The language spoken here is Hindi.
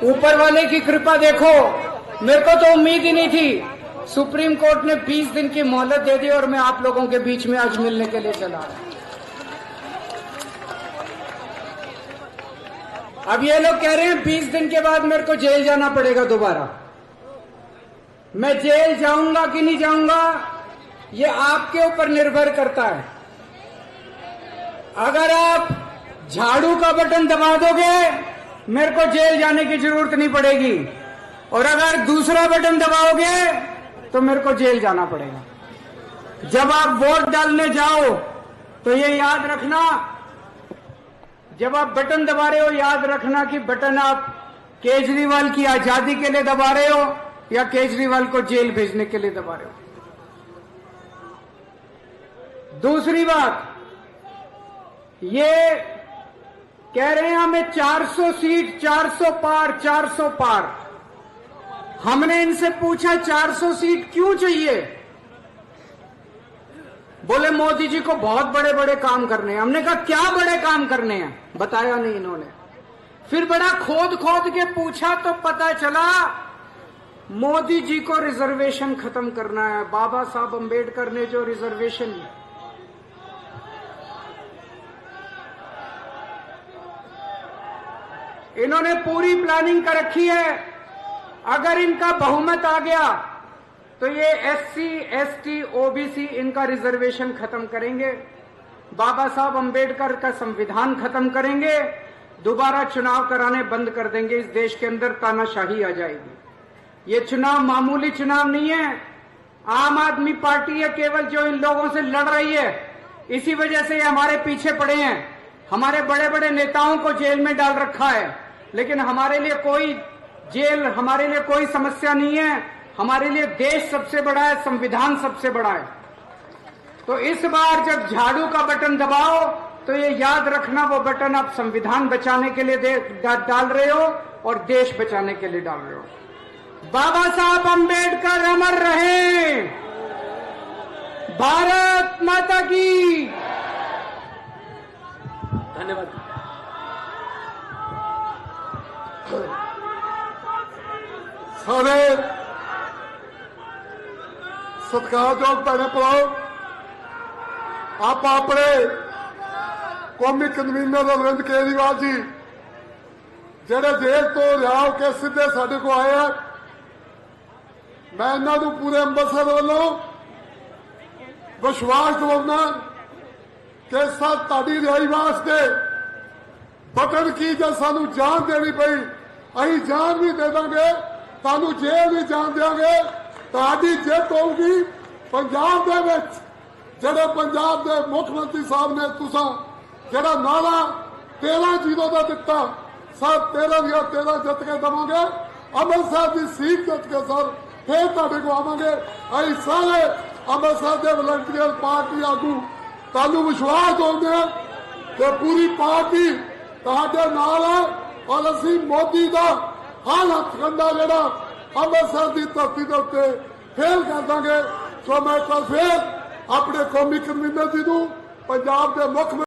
ऊपर वाले की कृपा देखो, मेरे को तो उम्मीद ही नहीं थी। सुप्रीम कोर्ट ने 20 दिन की मोहलत दे दी और मैं आप लोगों के बीच में आज मिलने के लिए चला। अब ये लोग कह रहे हैं 20 दिन के बाद मेरे को जेल जाना पड़ेगा दोबारा। मैं जेल जाऊंगा कि नहीं जाऊंगा ये आपके ऊपर निर्भर करता है। अगर आप झाड़ू का बटन दबा दोगे मेरे को जेल जाने की जरूरत नहीं पड़ेगी, और अगर दूसरा बटन दबाओगे तो मेरे को जेल जाना पड़ेगा। जब आप वोट डालने जाओ तो ये याद रखना, जब आप बटन दबा रहे हो याद रखना कि बटन आप केजरीवाल की आजादी के लिए दबा रहे हो या केजरीवाल को जेल भेजने के लिए दबा रहे हो। दूसरी बात, ये कह रहे हैं हमें 400 सीट, 400 पार, 400 पार। हमने इनसे पूछा 400 सीट क्यों चाहिए? बोले मोदी जी को बहुत बड़े बड़े काम करने हैं। हमने कहा क्या बड़े काम करने हैं? बताया नहीं इन्होंने। फिर बड़ा खोद खोद के पूछा तो पता चला मोदी जी को रिजर्वेशन खत्म करना है। बाबा साहब अंबेडकर ने जो रिजर्वेशन, इन्होंने पूरी प्लानिंग कर रखी है। अगर इनका बहुमत आ गया तो ये एससी, एसटी, ओबीसी इनका रिजर्वेशन खत्म करेंगे, बाबा साहब अंबेडकर का संविधान खत्म करेंगे, दोबारा चुनाव कराने बंद कर देंगे। इस देश के अंदर तानाशाही आ जाएगी। ये चुनाव मामूली चुनाव नहीं है। आम आदमी पार्टी है केवल जो इन लोगों से लड़ रही है। इसी वजह से ये हमारे पीछे पड़े हैं। हमारे बड़े बड़े नेताओं को जेल में डाल रखा है, लेकिन हमारे लिए कोई जेल, हमारे लिए कोई समस्या नहीं है। हमारे लिए देश सबसे बड़ा है, संविधान सबसे बड़ा है। तो इस बार जब झाड़ू का बटन दबाओ तो ये याद रखना वो बटन आप संविधान बचाने के लिए डाल रहे हो और देश बचाने के लिए डाल रहे हो। बाबा साहब अंबेडकर अमर रहे। भारत माता की धन्यवाद। सारे सत्कारयोग भैन भराओ, आप अपने कौमी कन्वीनर अरविंद केजरीवाल जी जेडे जेल तो रिहा होकर सीधे साडे को आए हैं, मैं इन्हों पूरे अंबरसर वालों विश्वास दिलाना कि सर ताड़ी रिहाई वास्ते बटन की जब सानू जान देनी पई अं जान भी दे देंगे, सानू जेल भी जान देंगे। ताड़ी जित होगी पंजाब दे विच जेडे पंजाब के मुख्यमंत्री साहब ने तुसा जेड़ा नारा 13-0 का दिता, सर 13 जित के देवांगे। अमृतसर की सीट जित के सर फिर तुहाडे को आवांगे। अं सारे अमृतसर के वलंटियर पार्टी आगू तुहानू विश्वास दिंदे हैं कि पूरी पार्टी तुहाडे नाल है और असीं मोदी का हर हथकंडा जिहड़ा अमृतसर की धरती के उत्ते फेल कर देंगे। सो मैं कल फिर अपने कौमी कन्वीनर जी नूं पंजाब के मुख्य